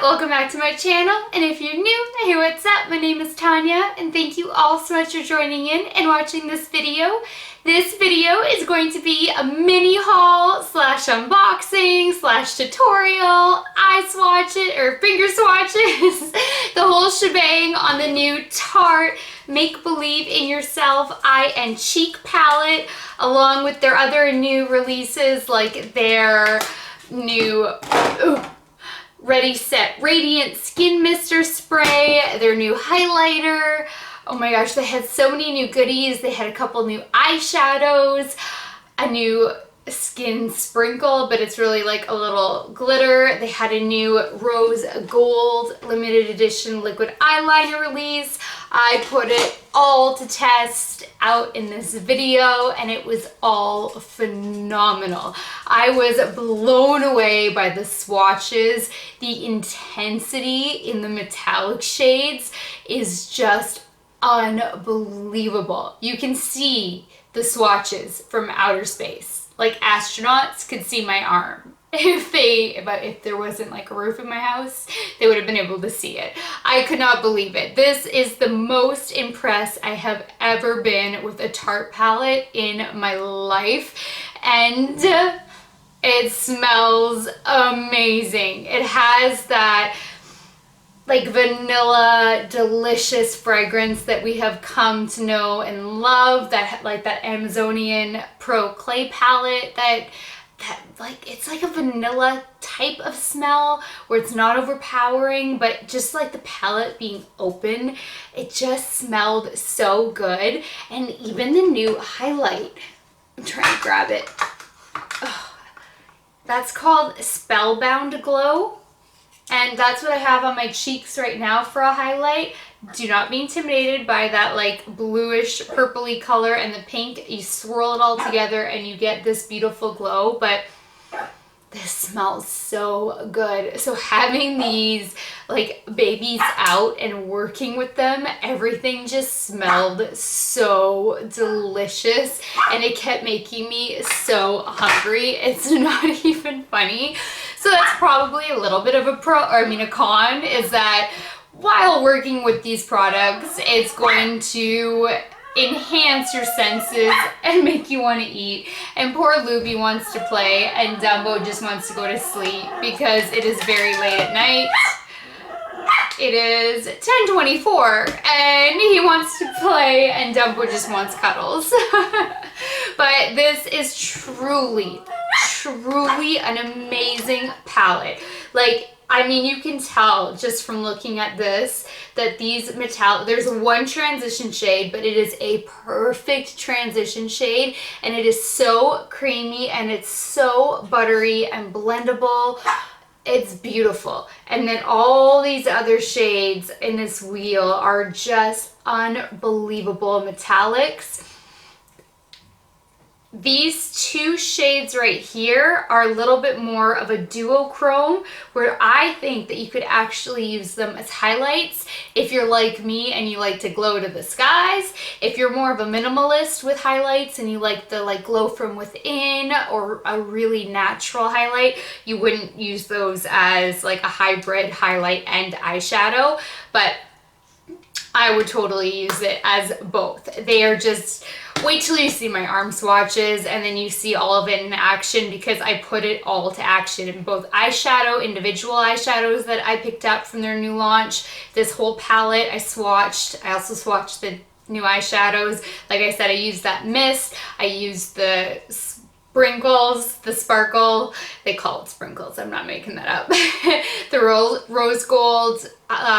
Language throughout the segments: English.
Welcome back to my channel, and if you're new, hey, what's up? My name is Tanya, and thank you all so much for joining in and watching this video. This video is going to be a mini haul slash unboxing slash tutorial, eye swatches or finger swatches, the whole shebang on the new Tarte Make Believe in Yourself Eye and Cheek palette, along with their other new releases like their new Ready Set Radiant Skin Mister Spray, their new highlighter. Oh my gosh, they had so many new goodies. They had a couple new eyeshadows, a new skin sprinkle, but it's really like a little glitter. They had a new rose gold limited edition liquid eyeliner release. I put it all to test out in this video, and it was all phenomenal. I was blown away by the swatches. The intensity in the metallic shades is just unbelievable. You can see the swatches from outer space. Like astronauts could see my arm. If there wasn't like a roof in my house, they would have been able to see it. I could not believe it. This is the most impressed I have ever been with a Tarte palette in my life, and it smells amazing. It has that like vanilla delicious fragrance that we have come to know and love, that like that Amazonian Pro clay palette that like it's like a vanilla type of smell where it's not overpowering, but just like the palette being open, it just smelled so good. And even the new highlight, I'm trying to grab it. Oh, that's called Spellbound Glow. And that's what I have on my cheeks right now for a highlight. Do not be intimidated by that like bluish purpley color and the pink. You swirl it all together and you get this beautiful glow, but this smells so good. So having these like babies out and working with them, everything just smelled so delicious, and it kept making me so hungry. It's not even funny. So that's probably a little bit of a con, is that while working with these products, it's going to enhance your senses and make you want to eat. And poor Luby wants to play, and Dumbo just wants to go to sleep because it is very late at night. It is 10:24 and he wants to play, and Dumbo just wants cuddles. But this is truly an amazing palette. Like, I mean, you can tell just from looking at this that these there's one transition shade, but it is a perfect transition shade, and it is so creamy and it's so buttery and blendable. It's beautiful. And then all these other shades in this wheel are just unbelievable metallics. These two shades right here are a little bit more of a duochrome, where I think that you could actually use them as highlights if you're like me and you like to glow to the skies. If you're more of a minimalist with highlights and you like the glow from within or a really natural highlight, you wouldn't use those as like a hybrid highlight and eyeshadow, but I would totally use it as both. They are just, wait till you see my arm swatches and then you see all of it in action, because I put it all to action in both eyeshadow, individual eyeshadows that I picked up from their new launch, this whole palette I swatched. I also swatched the new eyeshadows. Like I said, I used that mist. I used the sprinkles, the sparkle. They call it sprinkles. I'm not making that up. The rose gold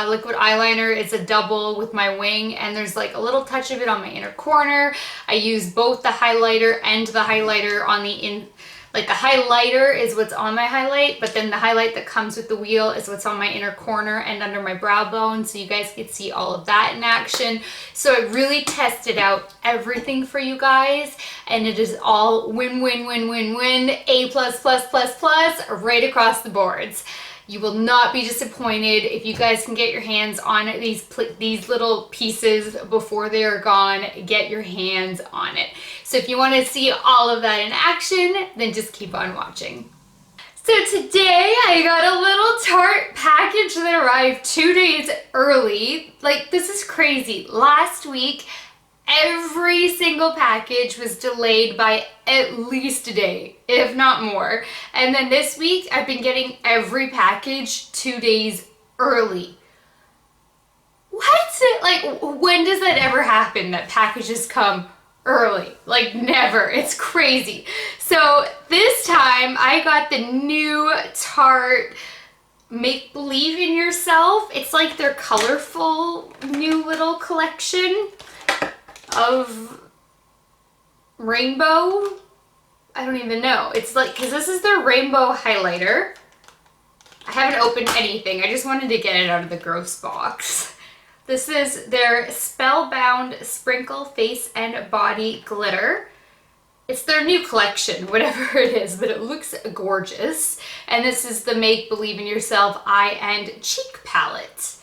liquid eyeliner. It's a double with my wing, and there's like a little touch of it on my inner corner. I use both the highlighter and the highlighter on the like the highlighter is what's on my highlight, but then the highlight that comes with the wheel is what's on my inner corner and under my brow bone, so you guys can see all of that in action. So I really tested out everything for you guys, and it is all win, win, win, win, win, A++++, right across the boards. You will not be disappointed if you guys can get your hands on these little pieces before they are gone. Get your hands on it. So if you want to see all of that in action, then just keep on watching. So today I got a little Tarte package that arrived 2 days early. Like, this is crazy. Last week, every single package was delayed by at least a day, if not more. And then this week, I've been getting every package 2 days early. What? Like, when does that ever happen, that packages come early? Like, never. It's crazy. So this time, I got the new Tarte Make Believe in Yourself. It's like their colorful new little collection of rainbow. I don't even know. It's like, because this is their rainbow highlighter. I haven't opened anything. I just wanted to get it out of the gross box. This is their Spellbound Sprinkle Face and Body Glitter. It's their new collection, whatever it is, but it looks gorgeous. And this is the Make Believe in Yourself Eye and Cheek Palette.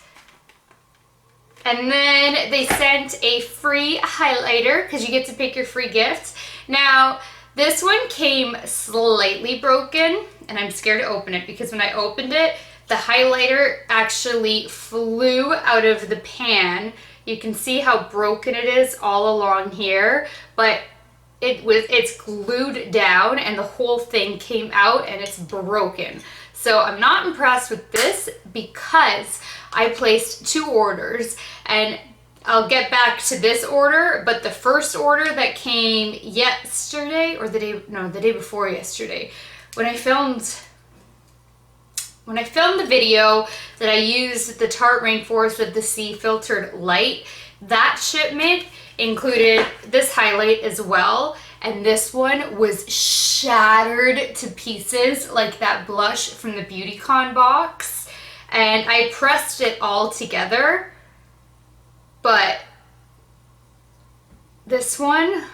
And then they sent a free highlighter, because you get to pick your free gift. Now, this one came slightly broken, and I'm scared to open it because when I opened it, the highlighter actually flew out of the pan. You can see how broken it is all along here, but it's glued down and the whole thing came out and it's broken. So I'm not impressed with this because I placed 2 orders, and I'll get back to this order, but the first order that came yesterday, or the day before yesterday, when I filmed the video that I used the Tarte Rainforest of the Sea Filtered Light, that shipment included this highlight as well, and this one was shattered to pieces like that blush from the Beautycon box. And I pressed it all together, but this one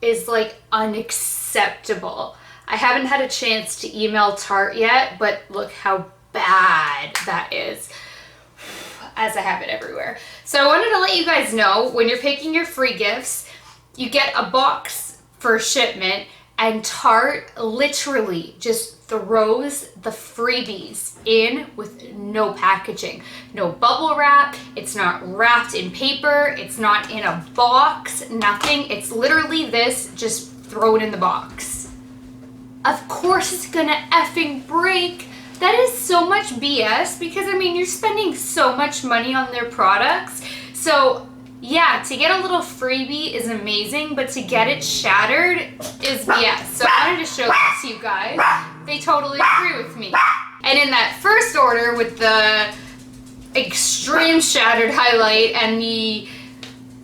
is like unacceptable. I haven't had a chance to email Tarte yet, but look how bad that is, as I have it everywhere. So I wanted to let you guys know, when you're picking your free gifts, you get a box for shipment, and Tarte literally just throws the freebies in with no packaging, no bubble wrap. It's not wrapped in paper. It's not in a box, nothing. It's literally this, just throw it in the box. Of course it's gonna effing break. That is so much BS, because I mean, you're spending so much money on their products. So yeah, to get a little freebie is amazing, but to get it shattered is BS. So I wanted to show this to you guys. They totally agree with me. And in that first order with the extreme shattered highlight and the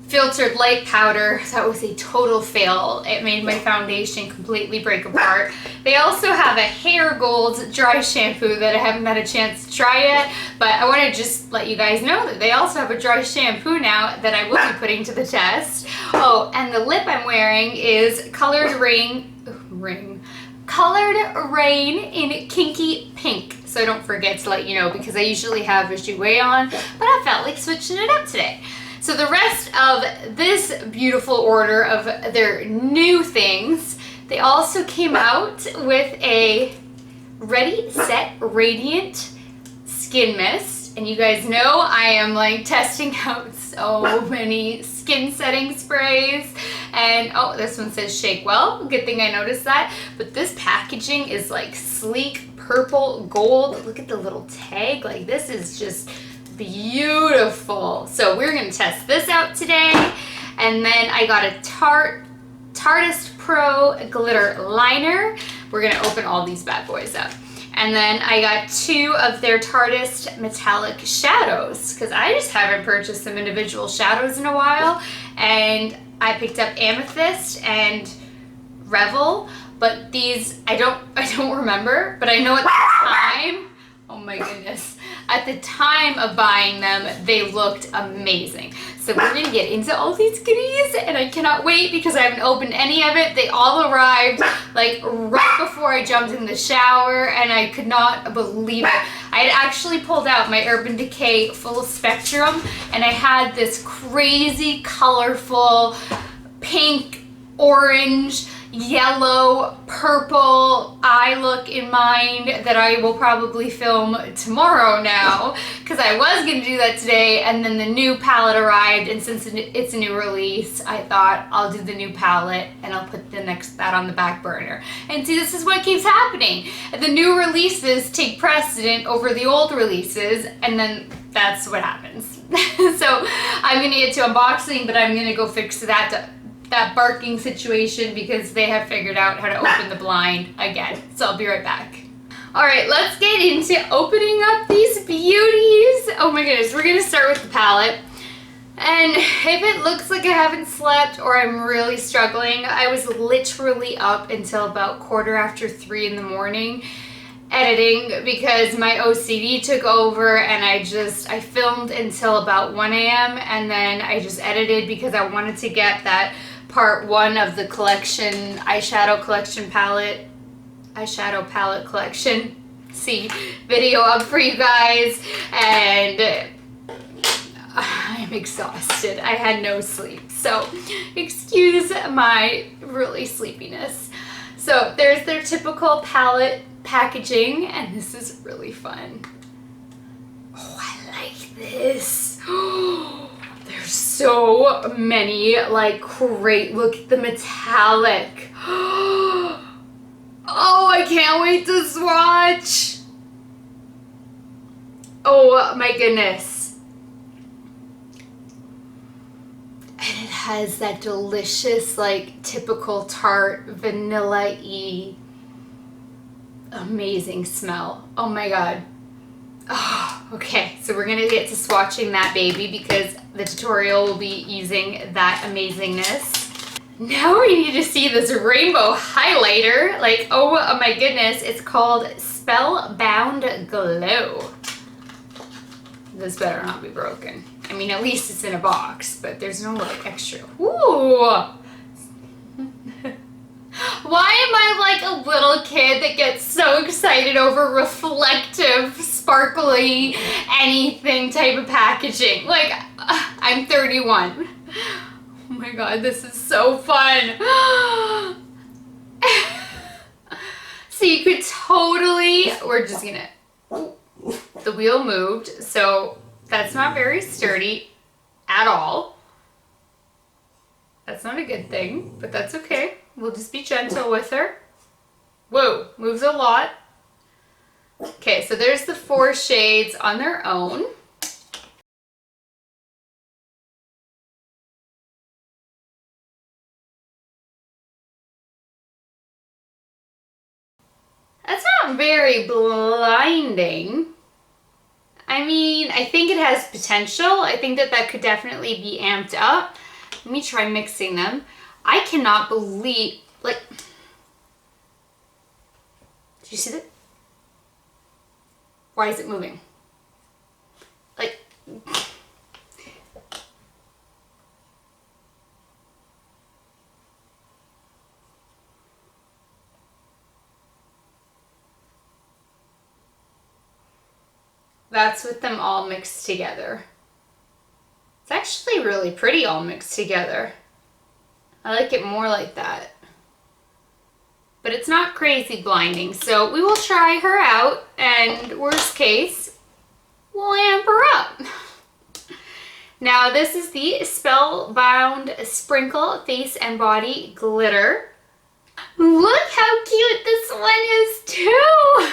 filtered light powder, that was a total fail. It made my foundation completely break apart. They also have a hair gold dry shampoo that I haven't had a chance to try yet, but I want to just let you guys know that they also have a dry shampoo now that I will be putting to the test. Oh, and the lip I'm wearing is Colored Rain in Kinky Pink. So don't forget to let you know, because I usually have a jouet on, but I felt like switching it up today. So the rest of this beautiful order of their new things, they also came out with a Ready Set Radiant Skin Mist. And you guys know I am like testing out so many skin setting sprays. And oh, this one says shake well. Good thing I noticed that. But this packaging is like sleek purple gold. Look at the little tag. Like, this is just beautiful. So we're gonna test this out today. And then I got a Tarteist Pro glitter liner. We're gonna open all these bad boys up. And then I got 2 of their Tarteist metallic shadows because I just haven't purchased some individual shadows in a while. And I picked up Amethyst and Revel, but these I don't remember, but I know at the time, oh my goodness, at the time of buying them, they looked amazing. So we're gonna get into all these goodies, and I cannot wait because I haven't opened any of it. They all arrived like right before I jumped in the shower, and I could not believe it. I had actually pulled out my Urban Decay Full Spectrum, and I had this crazy colorful pink, orange, yellow, purple eye look in mind that I will probably film tomorrow now, because I was going to do that today, and then the new palette arrived, and since it's a new release, I thought I'll do the new palette and I'll put that on the back burner. And see, this is what keeps happening. The new releases take precedent over the old releases, and then that's what happens. So I'm going to get to unboxing, but I'm going to go fix that barking situation because they have figured out how to open the blind again. So I'll be right back. All right, let's get into opening up these beauties. Oh my goodness, we're gonna start with the palette. And if it looks like I haven't slept or I'm really struggling, I was literally up until about 3:15 in the morning editing because my OCD took over, and I filmed until about 1 a.m. and then I just edited because I wanted to get that part 1 of the collection, eyeshadow palette collection, video up for you guys, and I'm exhausted. I had no sleep, so excuse my really sleepiness. So there's their typical palette packaging, and this is really fun. Oh, I like this. There's so many, like, great, look at the metallic. Oh, I can't wait to swatch. Oh my goodness. And it has that delicious, like, typical Tarte vanilla-y amazing smell. Oh my god. Oh, okay, so we're gonna get to swatching that baby because the tutorial will be using that amazingness. Now we need to see this rainbow highlighter. Like, oh my goodness, it's called Spellbound Glow. This better not be broken. I mean, at least it's in a box, but there's no like extra. Ooh! Why am I like a little kid that gets so excited over reflective, sparkly, anything type of packaging? Like, I'm 31. Oh my god, this is so fun. So you could totally, we're just gonna, the wheel moved, so that's not very sturdy at all. That's not a good thing, but that's okay. We'll just be gentle with her. Whoa, moves a lot. Okay, so there's the 4 shades on their own. That's not very blinding. I mean, I think it has potential. I think that could definitely be amped up. Let me try mixing them. I cannot believe, like, did you see that? Why is it moving? Like, that's with them all mixed together. It's actually really pretty all mixed together. I like it more like that. But it's not crazy blinding, so we will try her out, and worst case, we'll amp her up. Now this is the Spellbound Sprinkle Face and Body Glitter. Look how cute this one is too!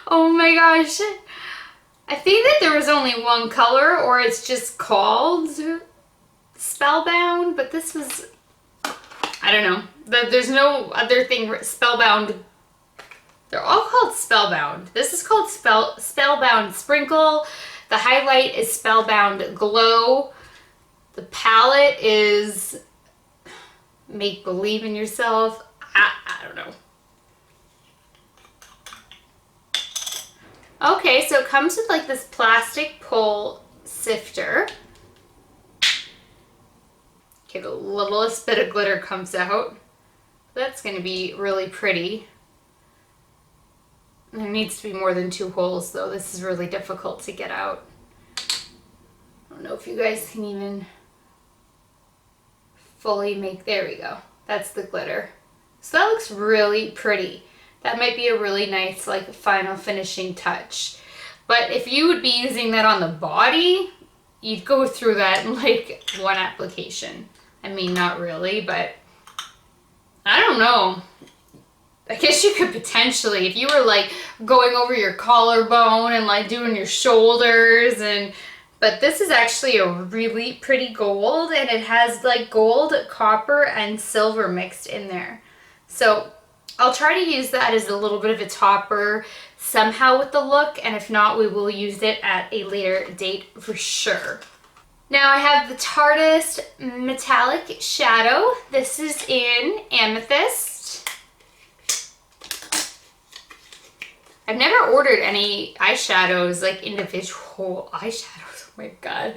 Oh my gosh. I think that there was only one color, or it's just called Spellbound, but this was, I don't know. There's no other thing, Spellbound. They're all called Spellbound. This is called Spellbound Sprinkle. The highlight is Spellbound Glow. The palette is Make Believe in Yourself. I don't know. Okay, so it comes with like this plastic pull sifter. Okay, the littlest bit of glitter comes out. That's going to be really pretty. There needs to be more than 2 holes though. This is really difficult to get out. I don't know if you guys can even fully make, there we go. That's the glitter. So that looks really pretty. That might be a really nice like final finishing touch. But if you would be using that on the body, you'd go through that in like 1 application. I mean, not really, but I don't know. I guess you could potentially, if you were like going over your collarbone and like doing your shoulders and, but this is actually a really pretty gold and it has like gold, copper, and silver mixed in there. So I'll try to use that as a little bit of a topper somehow with the look, and if not, we will use it at a later date for sure. Now I have the Tarteist Metallic Shadow. This is in Amethyst. I've never ordered any eyeshadows, like individual eyeshadows. Oh my god.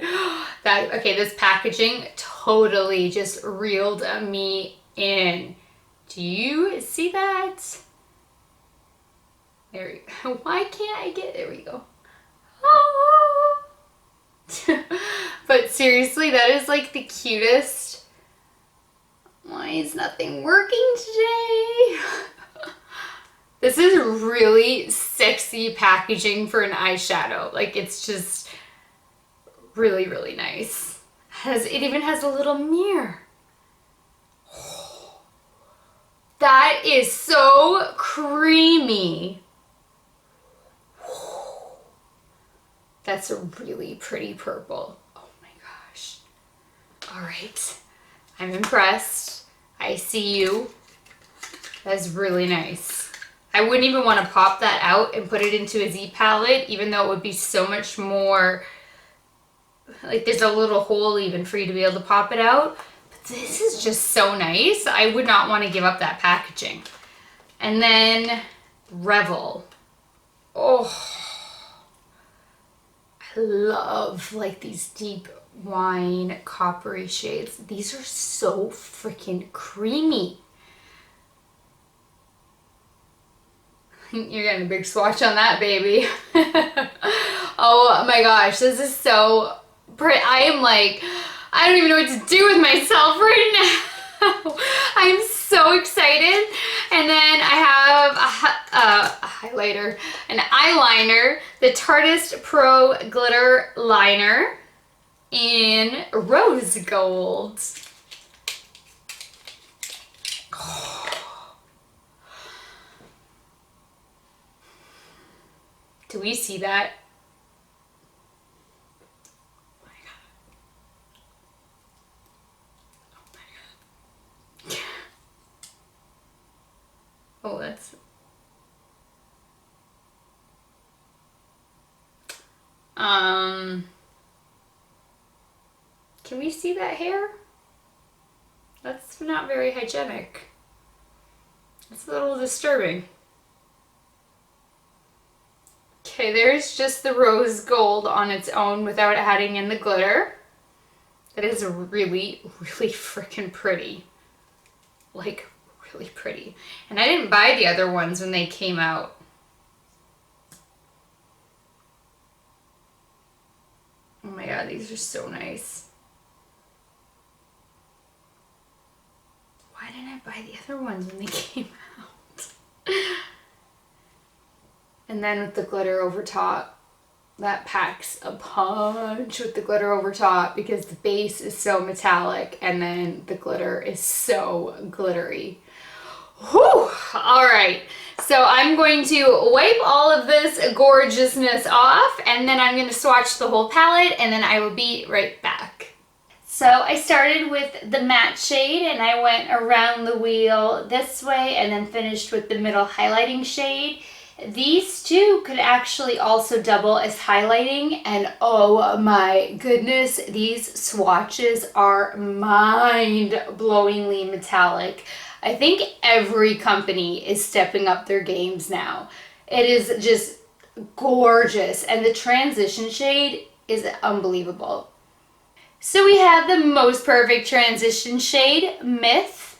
Okay, this packaging totally just reeled me in. Do you see that? There we go. Why can't I get, there we go. Oh. But seriously, that is like the cutest. Why is nothing working today? This is really sexy packaging for an eyeshadow. Like it's just really, really nice. It even has a little mirror. That is so creamy. That's a really pretty purple. Oh my gosh. All right. I'm impressed. I see you. That's really nice. I wouldn't even want to pop that out and put it into a Z palette, even though it would be so much more, like there's a little hole even for you to be able to pop it out. But this is just so nice. I would not want to give up that packaging. And then Revel. Oh, I love like these deep wine coppery shades. These are so freaking creamy. You're getting a big swatch on that, baby. Oh my gosh, this is so pretty. I am like, I don't even know what to do with myself right now. I'm so excited. And then I have a highlighter, an eyeliner, the Tarteist Pro Glitter Liner in rose gold. Do we see that? Oh my god. Oh my god. Oh, that's... Can we see that hair? That's not very hygienic. It's a little disturbing. Okay, there's just the rose gold on its own without adding in the glitter. That is really, really freaking pretty. Like, really pretty. And I didn't buy the other ones when they came out. Oh my god, these are so nice. Why didn't I buy the other ones when they came out? And then with the glitter over top, that packs a punch with the glitter over top because the base is so metallic and then the glitter is so glittery. Whew! All right, so I'm going to wipe all of this gorgeousness off and then I'm going to swatch the whole palette and then I will be right back. So I started with the matte shade and I went around the wheel this way and then finished with the middle highlighting shade. These two could actually also double as highlighting, and oh my goodness, these swatches are mind-blowingly metallic. I think every company is stepping up their games now. It is just gorgeous, and the transition shade is unbelievable. So we have the most perfect transition shade, Myth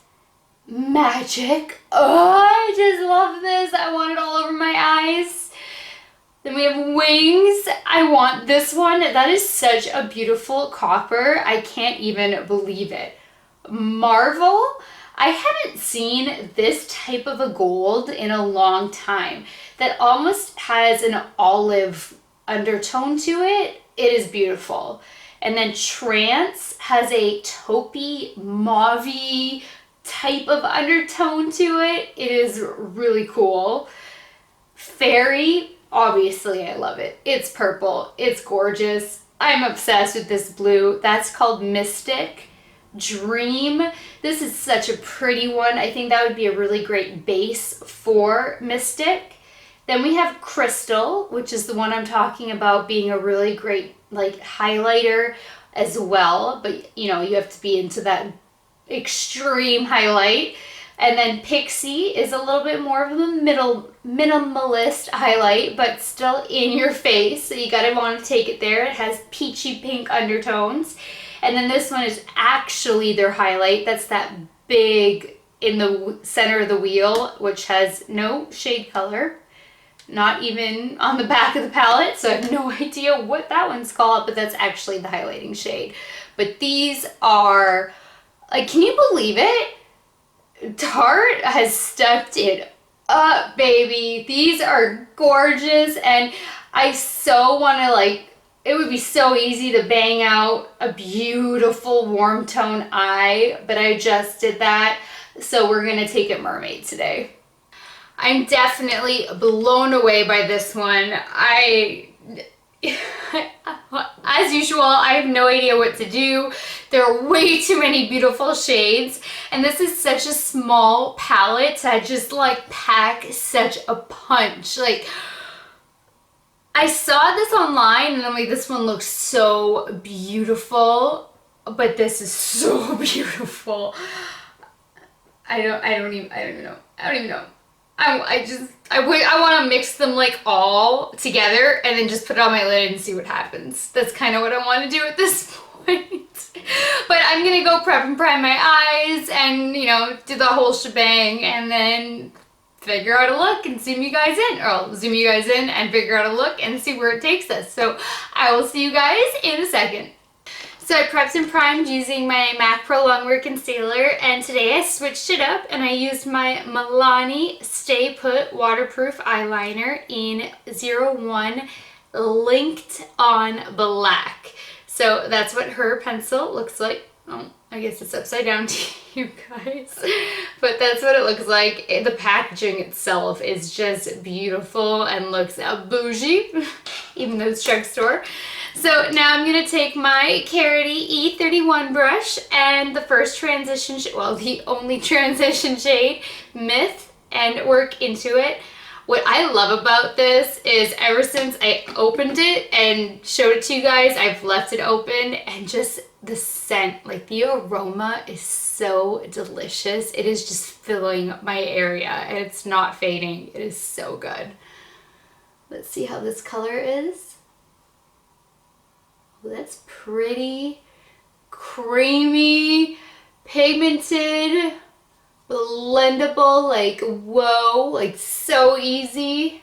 Magic. Oh, I just love this. I want it all over my eyes. Then we have Wings. I want this one. That is such a beautiful copper. I can't even believe it. Marvel. I haven't seen this type of a gold in a long time that almost has an olive undertone to it. It is beautiful. And then Trance has a taupey, mauve-y type of undertone to it. It is really cool. Fairy, obviously I love it. It's purple. It's gorgeous. I'm obsessed with this blue. That's called Mystic. Dream. This is such a pretty one. I think that would be a really great base for Mystic. Then we have Crystal, which is the one I'm talking about being a really great like highlighter as well, but you know, you have to be into that extreme highlight. And then Pixie is a little bit more of a minimalist highlight, but still in your face, so you gotta want to take it there. It has peachy pink undertones. And then this one is actually their highlight. That's that big in the center of the wheel, which has no shade color. Not even on the back of the palette, so I have no idea what that one's called, but that's actually the highlighting shade. But these are, like, can you believe it? Tarte has stepped it up, baby. These are gorgeous, and I so want to, like, it would be so easy to bang out a beautiful warm tone eye, but I just did that, so we're gonna take it mermaid today. I'm definitely blown away by this one. As usual, I have no idea what to do. There are way too many beautiful shades, and this is such a small palette to just like pack such a punch. Like, I saw this online and I'm like, this one looks so beautiful, but this is so beautiful. I don't even know. I want to mix them like all together and then just put it on my lid and see what happens. That's kind of what I want to do at this point. But I'm going to go prep and prime my eyes and, you know, do the whole shebang and then figure out a look and zoom you guys in. Or I'll zoom you guys in and figure out a look and see where it takes us. So I will see you guys in a second. So I prepped and primed using my MAC Pro Longwear Concealer, and today I switched it up and I used my Milani Stay Put Waterproof Eyeliner in 01 Linked on Black. So that's what her pencil looks like. Oh, I guess it's upside down to you guys. But that's what it looks like. The packaging itself is just beautiful and looks bougie, even though it's drugstore. So now I'm going to take my Carity E31 brush and the first transition, well, the only transition shade, Myth, and work into it. What I love about this is ever since I opened it and showed it to you guys, I've left it open, and just the scent, like the aroma is so delicious. It is just filling my area and it's not fading. It is so good. Let's see how this color is. That's pretty, creamy, pigmented, blendable, like whoa, like so easy.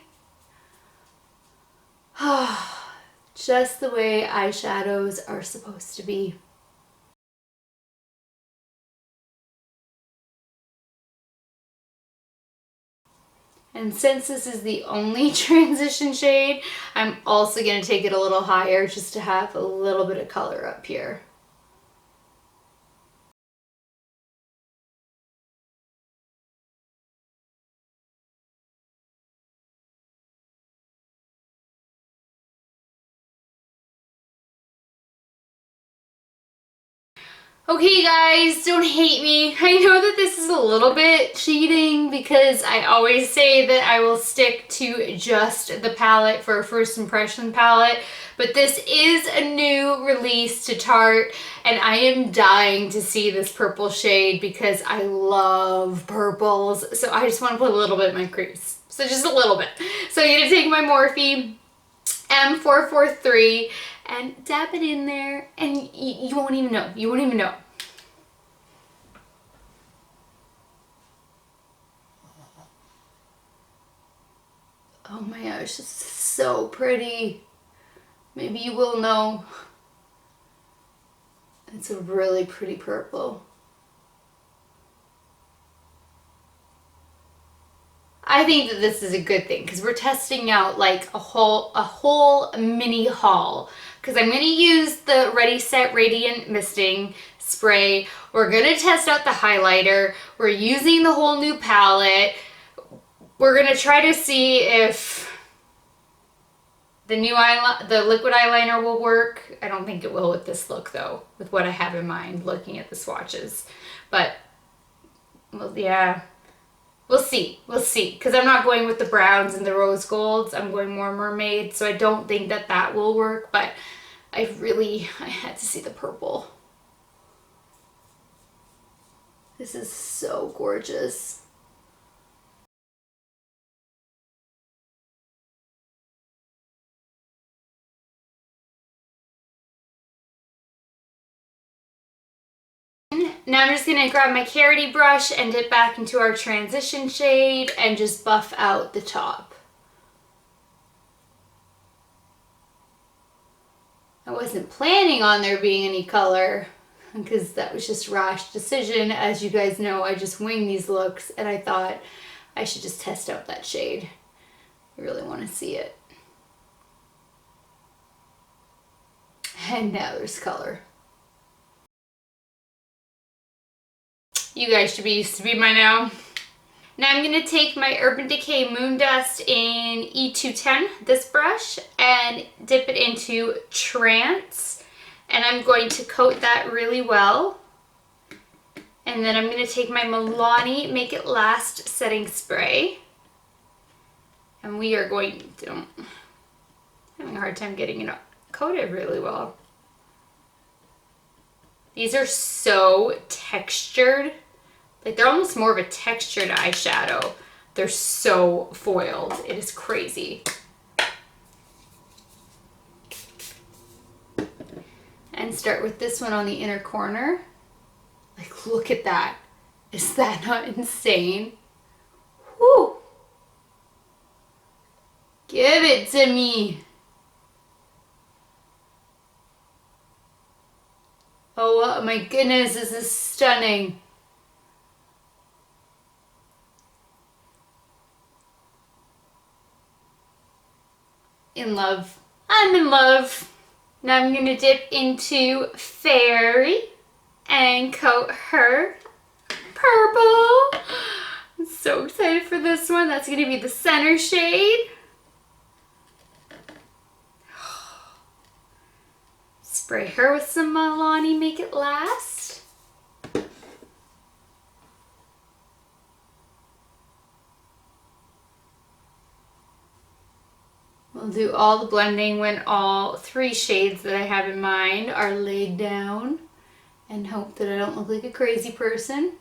Just the way eyeshadows are supposed to be. And since this is the only transition shade, I'm also going to take it a little higher just to have a little bit of color up here. Okay guys, don't hate me. I know that this is a little bit cheating because I always say that I will stick to just the palette for a first impression palette, but this is a new release to Tarte and I am dying to see this purple shade because I love purples. So I just want to put a little bit in my crease. So just a little bit. So I'm going to take my Morphe M443 and dab it in there and you won't even know. You won't even know. Oh my gosh, this is so pretty. Maybe you will know. It's a really pretty purple. I think that this is a good thing because we're testing out like a whole mini haul. Because I'm going to use the Ready Set Radiant Misting Spray. We're going to test out the highlighter. We're using the whole new palette. We're going to try to see if the liquid eyeliner will work. I don't think it will with this look though, with what I have in mind looking at the swatches. But, well, yeah. We'll see. We'll see. Because I'm not going with the browns and the rose golds. I'm going more mermaid. So I don't think that that will work. But I had to see the purple. This is so gorgeous. Now I'm just going to grab my Carity brush and dip back into our transition shade and just buff out the top. I wasn't planning on there being any color because that was just rash decision. As you guys know, I just wing these looks and I thought I should just test out that shade. I really want to see it. And now there's color. You guys should be used to me by now. Now I'm going to take my Urban Decay Moon Dust in E210, this brush, and dip it into Trance. And I'm going to coat that really well. And then I'm going to take my Milani Make It Last Setting Spray. And we are going to... I'm having a hard time getting it coated really well. These are so textured. Like they're almost more of a textured eyeshadow. They're so foiled. It is crazy. And start with this one on the inner corner. Like look at that. Is that not insane? Woo! Give it to me. Oh my goodness, this is stunning. In love. I'm in love. Now I'm going to dip into Fairy and coat her purple. I'm so excited for this one. That's going to be the center shade. Spray her with some Milani Make It Last. We'll do all the blending when all 3 shades that I have in mind are laid down and hope that I don't look like a crazy person.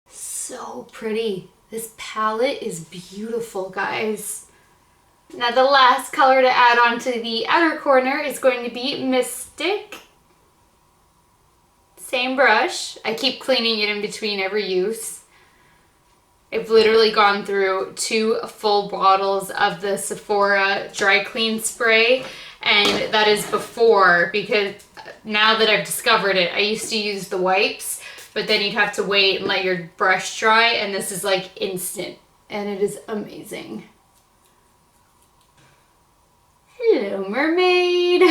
So pretty. This palette is beautiful, guys. Now the last color to add on to the outer corner is going to be Mystic. Same brush. I keep cleaning it in between every use. I've literally gone through 2 full bottles of the Sephora dry clean spray, and that is before, because now that I've discovered it, I used to use the wipes, but then you'd have to wait and let your brush dry, and this is like instant, and it is amazing. Hello, mermaid.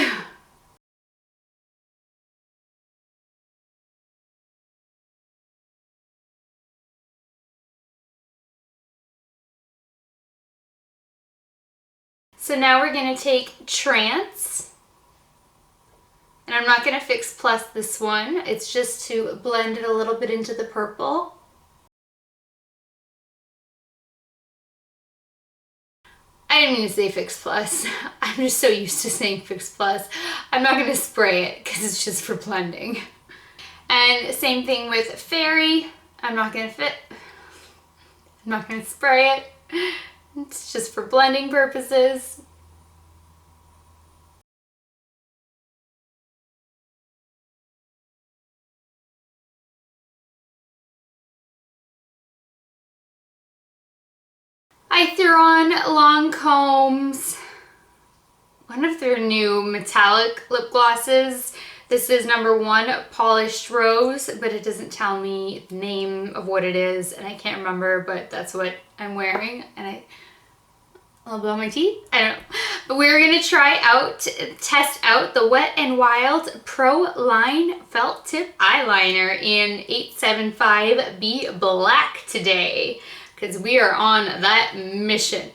So now we're gonna take Trance, and I'm not gonna Fix Plus this one. It's just to blend it a little bit into the purple. I didn't mean to say Fix Plus. I'm just so used to saying Fix Plus. I'm not gonna spray it because it's just for blending. And same thing with Fairy. I'm not gonna spray it. It's just for blending purposes. I threw on Lancome's, one of their new metallic lip glosses. This is #1 Polished Rose, but it doesn't tell me the name of what it is, and I can't remember, but that's what I'm wearing. And a little bit on my teeth, I don't know. But we're gonna test out the Wet n Wild Pro Line Felt Tip Eyeliner in 875B Black today, because we are on that mission.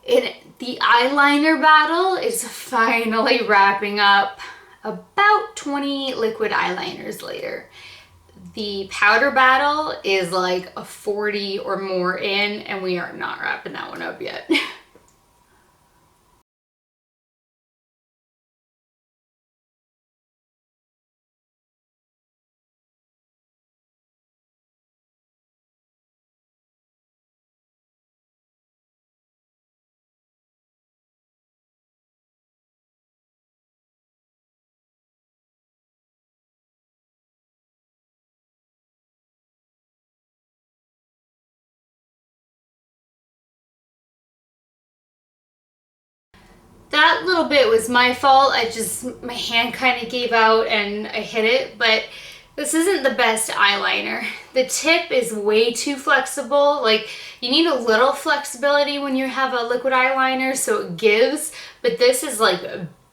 The eyeliner battle is finally wrapping up about 20 liquid eyeliners later. The powder battle is like a 40 or more in, and we are not wrapping that one up yet. That little bit was my fault. My hand kind of gave out and I hit it, but this isn't the best eyeliner. The tip is way too flexible. Like, you need a little flexibility when you have a liquid eyeliner so it gives, but this is like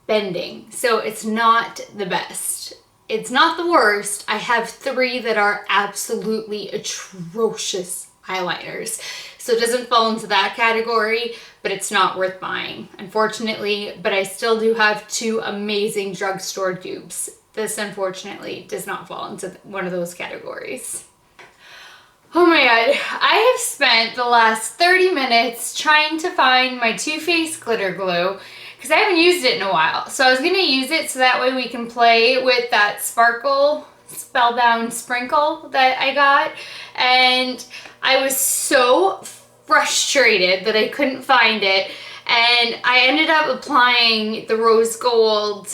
bending, so it's not the best. It's not the worst. I have 3 that are absolutely atrocious eyeliners. So it doesn't fall into that category, but it's not worth buying, unfortunately. But I still do have 2 amazing drugstore dupes. This, unfortunately, does not fall into one of those categories. Oh my god, I have spent the last 30 minutes trying to find my Too Faced glitter glue because I haven't used it in a while. So I was gonna use it so that way we can play with that sparkle Spellbound sprinkle that I got, and I was so frustrated that I couldn't find it, and I ended up applying the rose gold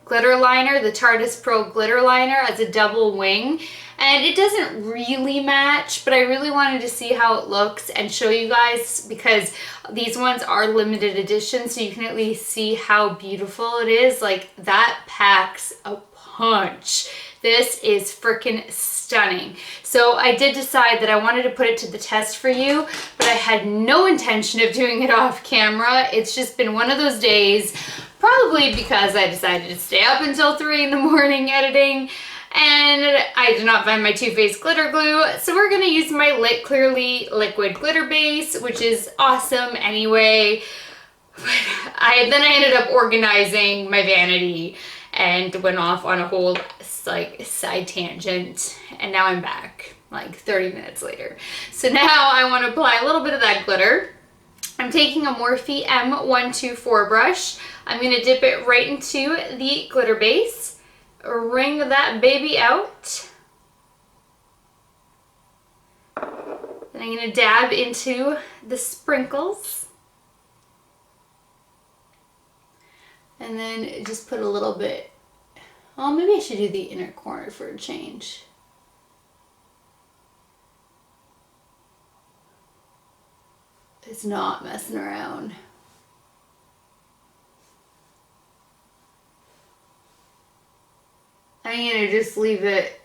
glitter liner, the Tarteist Pro glitter liner, as a double wing, and it doesn't really match, but I really wanted to see how it looks and show you guys because these ones are limited edition, so you can at least see how beautiful it is. Like, that packs a punch. This is freaking stunning. So I did decide that I wanted to put it to the test for you, but I had no intention of doing it off camera. It's just been one of those days, probably because I decided to stay up until 3 in the morning editing, and I did not find my Too Faced glitter glue, so we're gonna use my Clearly liquid glitter base, which is awesome anyway. Then I ended up organizing my vanity and went off on a whole like side tangent, and now I'm back like 30 minutes later. So now I want to apply a little bit of that glitter. I'm taking a Morphe M124 brush. I'm going to dip it right into the glitter base, wring that baby out. Then I'm going to dab into the sprinkles. And then just put a little bit. Oh, maybe I should do the inner corner for a change. It's not messing around. I'm gonna just leave it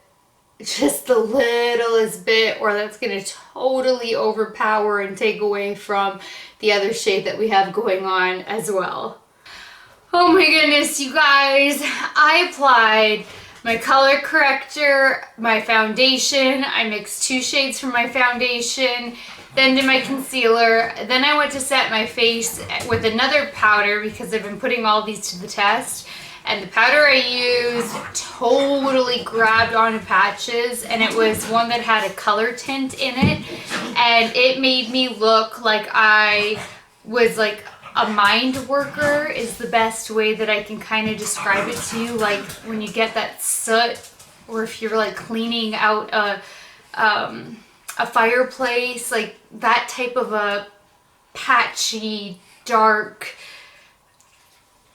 just the littlest bit, or that's gonna totally overpower and take away from the other shade that we have going on as well. Oh my goodness, you guys, I applied my color corrector, my foundation. I mixed 2 shades from my foundation, then did my concealer. Then I went to set my face with another powder because I've been putting all these to the test. And the powder I used totally grabbed onto patches, and it was one that had a color tint in it, and it made me look like I was like a mind worker is the best way that I can kind of describe it to you. Like when you get that soot, or if you're like cleaning out a fireplace, like that type of a patchy, dark,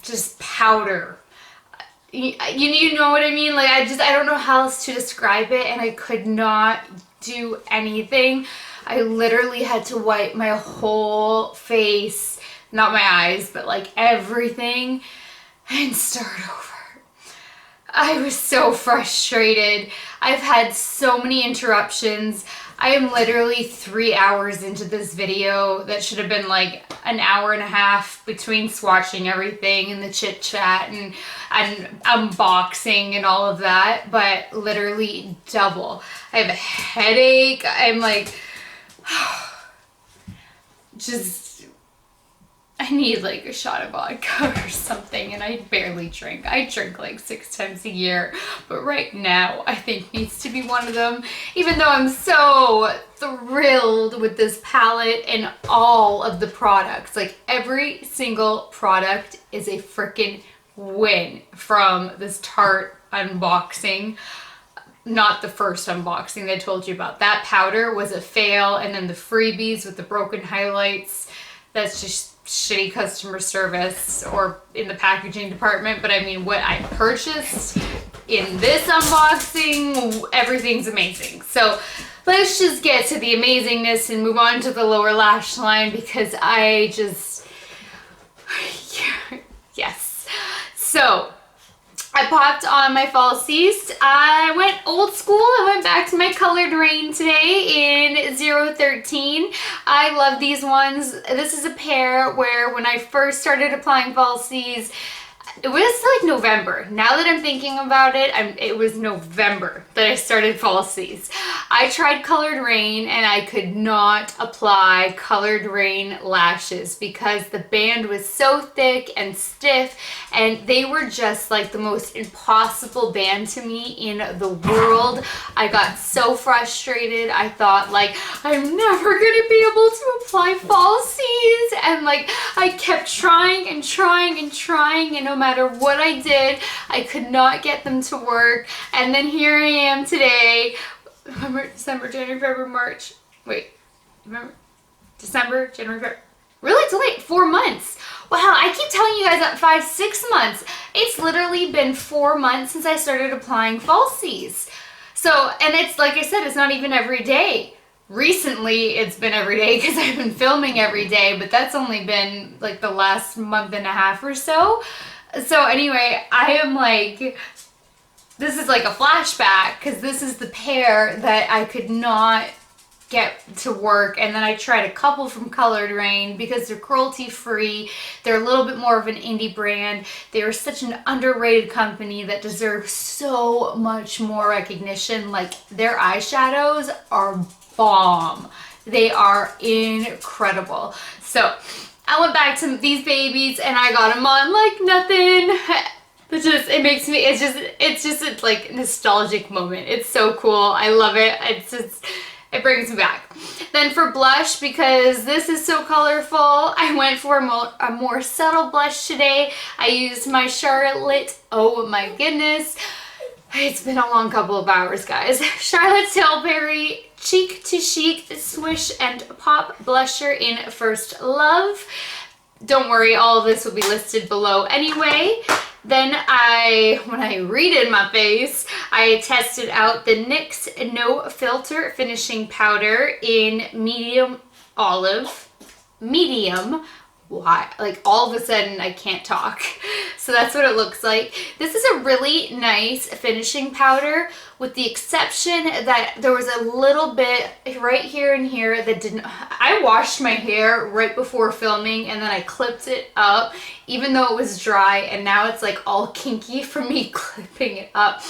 just powder. You know what I mean? Like I don't know how else to describe it, and I could not do anything. I literally had to wipe my whole face, not my eyes, but like everything, and start over. I was so frustrated. I've had so many interruptions. I am literally 3 hours into this video that should have been like an hour and a half between swatching everything and the chit chat and unboxing and all of that, but literally double. I have a headache. I'm like, I need like a shot of vodka or something, and I barely drink. I drink like 6 times a year, but right now I think needs to be one of them, even though I'm so thrilled with this palette and all of the products. Like every single product is a freaking win from this Tarte unboxing. Not the first unboxing that I told you about. That powder was a fail, and then the freebies with the broken highlights, that's just shitty customer service or in the packaging department. But I mean, what I purchased in this unboxing, everything's amazing. So let's just get to the amazingness and move on to the lower lash line, because I just, yes. So I popped on my falsies. I went old school. I went back to my Colored Rain today in 013. I love these ones. This is a pair where when I first started applying falsies, it was like November. Now that I'm thinking about it, it was November that I started falsies. I tried Colored Rain and I could not apply Colored Rain lashes because the band was so thick and stiff, and they were just like the most impossible band to me in the world. I got so frustrated. I thought like, I'm never gonna be able to apply falsies, and like I kept trying and trying and trying, and no matter what I did, I could not get them to work. And then here I am today, November, December, January, February, March. Wait, November, December, January, February. Really? It's only 4 months. Wow, I keep telling you guys that 5, 6 months. It's literally been 4 months since I started applying falsies. So, and it's like I said, it's not even every day. Recently, it's been every day because I've been filming every day, but that's only been like the last month and a half or so. So anyway, I am like, this is like a flashback because this is the pair that I could not get to work. And then I tried a couple from Colored Rain because they're cruelty free. They're a little bit more of an indie brand. They are such an underrated company that deserves so much more recognition. Like their eyeshadows are bomb. They are incredible. So I went back to these babies and I got them on like nothing. It makes me, it's just a like nostalgic moment. It's so cool. I love it. It brings me back. Then for blush, because this is so colorful, I went for a more subtle blush today. I used my Charlotte, oh my goodness. It's been a long couple of hours, guys. Charlotte Tilbury Cheek to Chic Swish and Pop Blusher in First Love. Don't worry, all of this will be listed below anyway. Then when I redid my face, I tested out the NYX No Filter Finishing Powder in medium olive, medium why, like all of a sudden I can't talk. So that's what it looks like. This is a really nice finishing powder, with the exception that there was a little bit right here and here that didn't, I washed my hair right before filming and then I clipped it up even though it was dry, and now it's like all kinky from me clipping it up.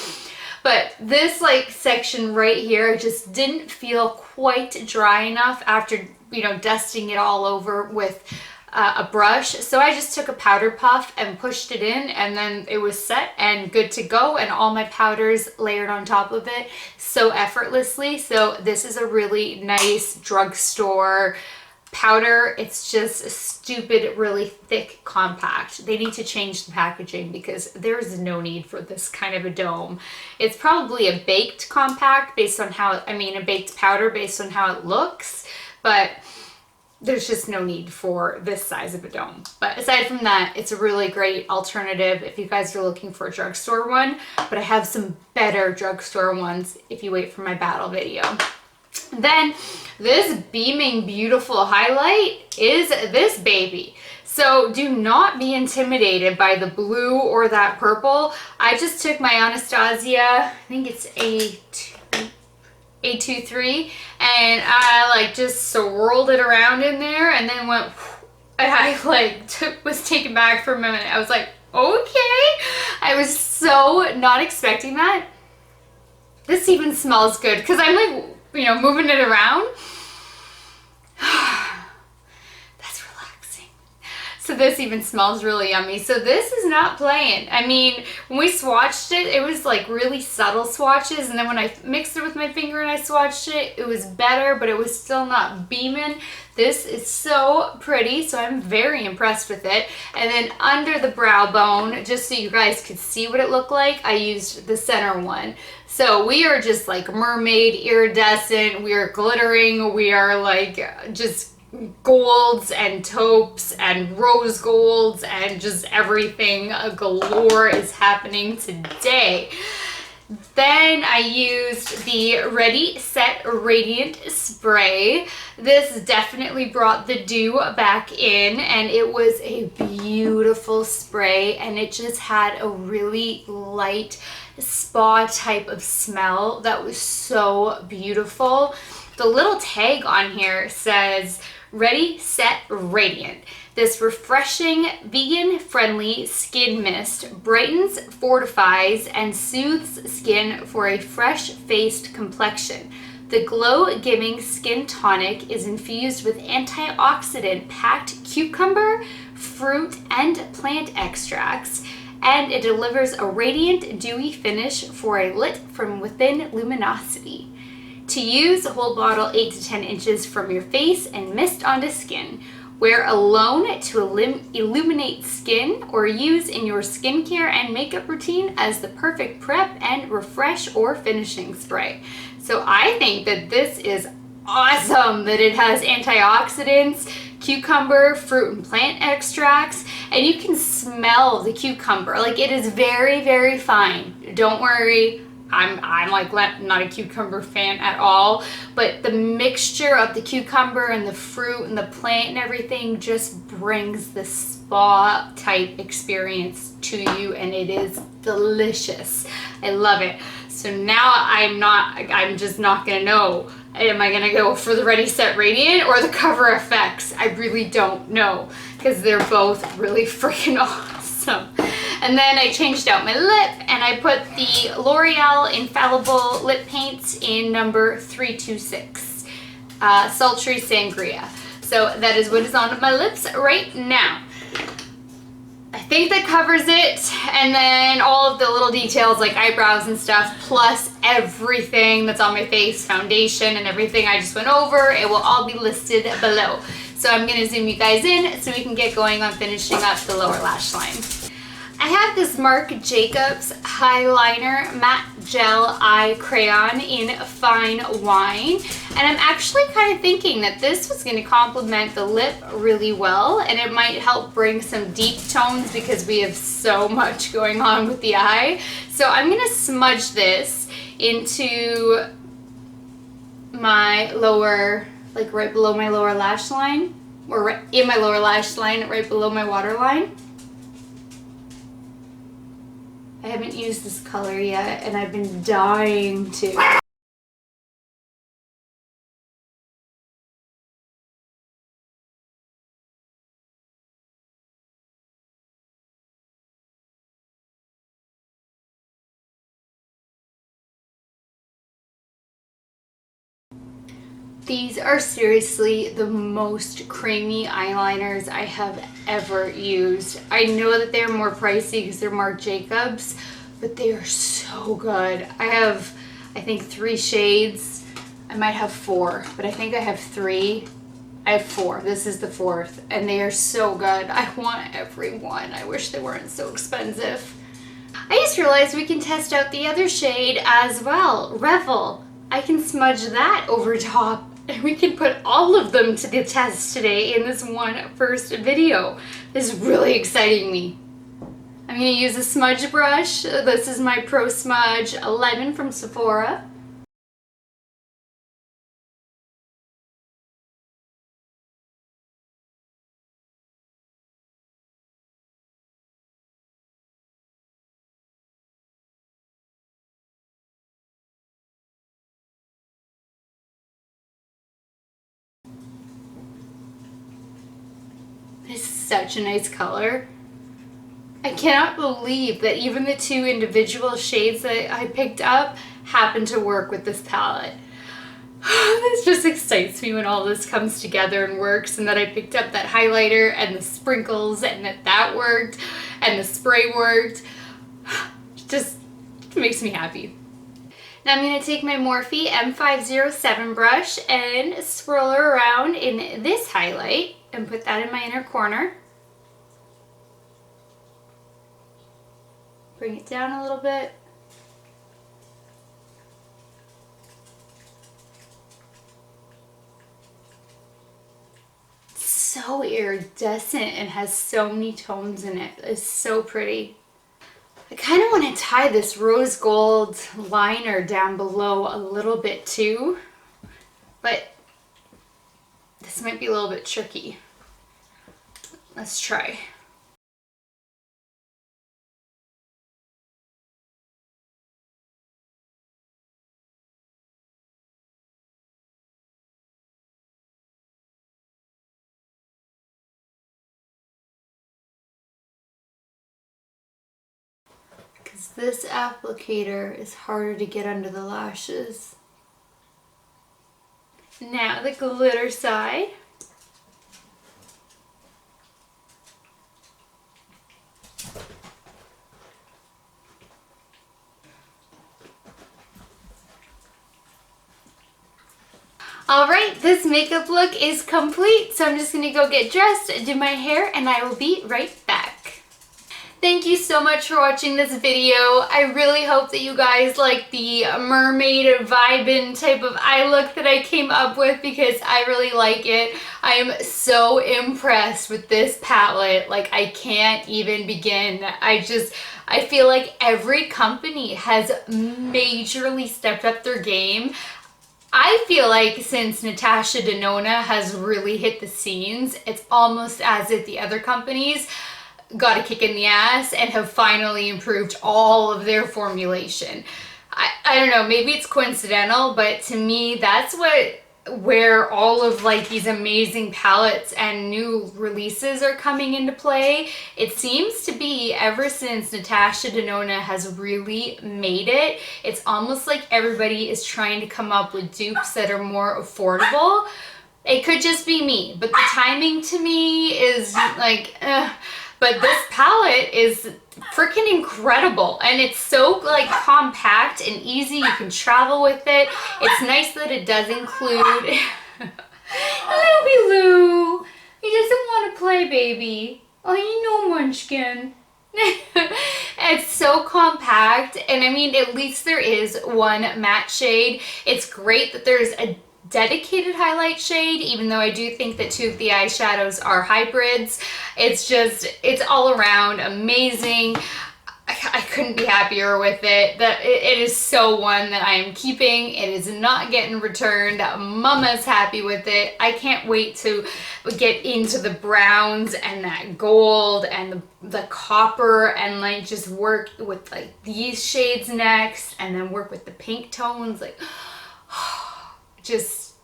But this like section right here just didn't feel quite dry enough after, you know, dusting it all over with a brush. So I just took a powder puff and pushed it in, and then it was set and good to go, and all my powders layered on top of it so effortlessly. So this is a really nice drugstore powder. It's just a stupid, really thick compact. They need to change the packaging because there's no need for this kind of a dome. It's probably a baked compact based on how, I mean a baked powder based on how it looks, but there's just no need for this size of a dome. But aside from that, it's a really great alternative if you guys are looking for a drugstore one, but I have some better drugstore ones if you wait for my battle video. Then this beaming beautiful highlight is this baby. So do not be intimidated by the blue or that purple. I just took my Anastasia, I think it's A23, and I like just swirled it around in there and then went, and I like was taken back for a minute. I was like, okay. I was so not expecting that. This even smells good because I'm like, you know, moving it around. That's relaxing. So this even smells really yummy. So this is not playing. I mean, when we swatched it, it was like really subtle swatches, and then when I mixed it with my finger and I swatched it, it was better, but it was still not beaming. This is so pretty, so I'm very impressed with it. And then under the brow bone, just so you guys could see what it looked like, I used the center one. So we are just like mermaid, iridescent, we are glittering, we are like just golds and taupes and rose golds and just everything galore is happening today. Then I used the Ready Set Radiant Spray. This definitely brought the dew back in, and it was a beautiful spray, and it just had a really light spa type of smell that was so beautiful. The little tag on here says Ready Set Radiant. This refreshing, vegan-friendly skin mist brightens, fortifies, and soothes skin for a fresh-faced complexion. The glow-giving skin tonic is infused with antioxidant-packed cucumber, fruit, and plant extracts, and it delivers a radiant, dewy finish for a lit from within luminosity. To use, hold bottle 8 to 10 inches from your face and mist onto skin. Wear alone to illuminate skin, or use in your skincare and makeup routine as the perfect prep and refresh or finishing spray. So I think that this is awesome, that it has antioxidants, cucumber, fruit and plant extracts, and you can smell the cucumber. Like, it is very, very fine. Don't worry. I'm like not a cucumber fan at all, but the mixture of the cucumber and the fruit and the plant and everything just brings the spa type experience to you, and it is delicious. I love it. So now I'm just not gonna know. Am I gonna go for the Ready Set Radiant or the Cover FX? I really don't know, because they're both really freaking awesome. And then I changed out my lip, and I put the L'Oreal Infallible Lip Paints in number 326, Sultry Sangria. So that is what is on my lips right now. I think that covers it, and then all of the little details like eyebrows and stuff, plus everything that's on my face, foundation and everything I just went over, it will all be listed below. So I'm going to zoom you guys in so we can get going on finishing up the lower lash line. I have this Marc Jacobs Eyeliner Matte Gel Eye Crayon in Fine Wine, and I'm actually kind of thinking that this was going to complement the lip really well, and it might help bring some deep tones because we have so much going on with the eye. So I'm going to smudge this into my lower, like right below my lower lash line. or right in my lower lash line, right below my waterline. I haven't used this color yet, and I've been dying to. These are seriously the most creamy eyeliners I have ever used. I know that they're more pricey because they're Marc Jacobs, but they are so good. I have, I think, 3 shades. I might have 4, but I think I have 3. I have 4. This is the 4th, and they are so good. I want every one. I wish they weren't so expensive. I just realized we can test out the other shade as well, Revel. I can smudge that over top, and we can put all of them to the test today in this one first video. This is really exciting me. I'm going to use a smudge brush. This is my Pro Smudge 11 from Sephora. This is such a nice color. I cannot believe that even the 2 individual shades that I picked up happen to work with this palette. This just excites me when all this comes together and works, and that I picked up that highlighter and the sprinkles and that worked and the spray worked. Just makes me happy. Now I'm going to take my Morphe M507 brush and swirl her around in this highlight and put that in my inner corner. Bring it down a little bit. It's so iridescent and has so many tones in it. It's so pretty. I kind of want to tie this rose gold liner down below a little bit too, but this might be a little bit tricky. Let's try. Because this applicator is harder to get under the lashes. Now the glitter side. Alright, this makeup look is complete, so I'm just going to go get dressed, do my hair, and I will be right back. Thank you so much for watching this video. I really hope that you guys like the mermaid vibin' type of eye look that I came up with, because I really like it. I am so impressed with this palette. Like, I can't even begin. I feel like every company has majorly stepped up their game. I feel like since Natasha Denona has really hit the scenes, it's almost as if the other companies got a kick in the ass and have finally improved all of their formulation. I don't know, maybe it's coincidental, but to me that's where all of like these amazing palettes and new releases are coming into play. It seems to be ever since Natasha Denona has really made it, it's almost like everybody is trying to come up with dupes that are more affordable. It could just be me, but the timing to me is like, but this palette is freaking incredible, and it's so like compact and easy. You can travel with it. It's nice that it does include Little Lou. He doesn't want to play, baby. Oh, you know, Munchkin. It's so compact, and I mean, at least there is one matte shade. It's great that there's a dedicated highlight shade, even though I do think that 2 of the eyeshadows are hybrids. It's all around amazing. I I couldn't be happier with it. It is so one that I am keeping. It is not getting returned. Mama's happy with it. I can't wait to get into the browns and that gold and the copper, and like just work with like these shades next, and then work with the pink tones. Like, just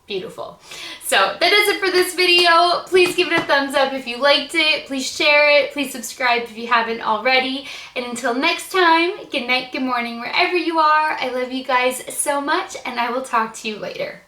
beautiful. So that does it for this video. Please give it a thumbs up if you liked it. Please share it. Please subscribe if you haven't already. And until next time, good night, good morning, wherever you are. I love you guys so much, and I will talk to you later.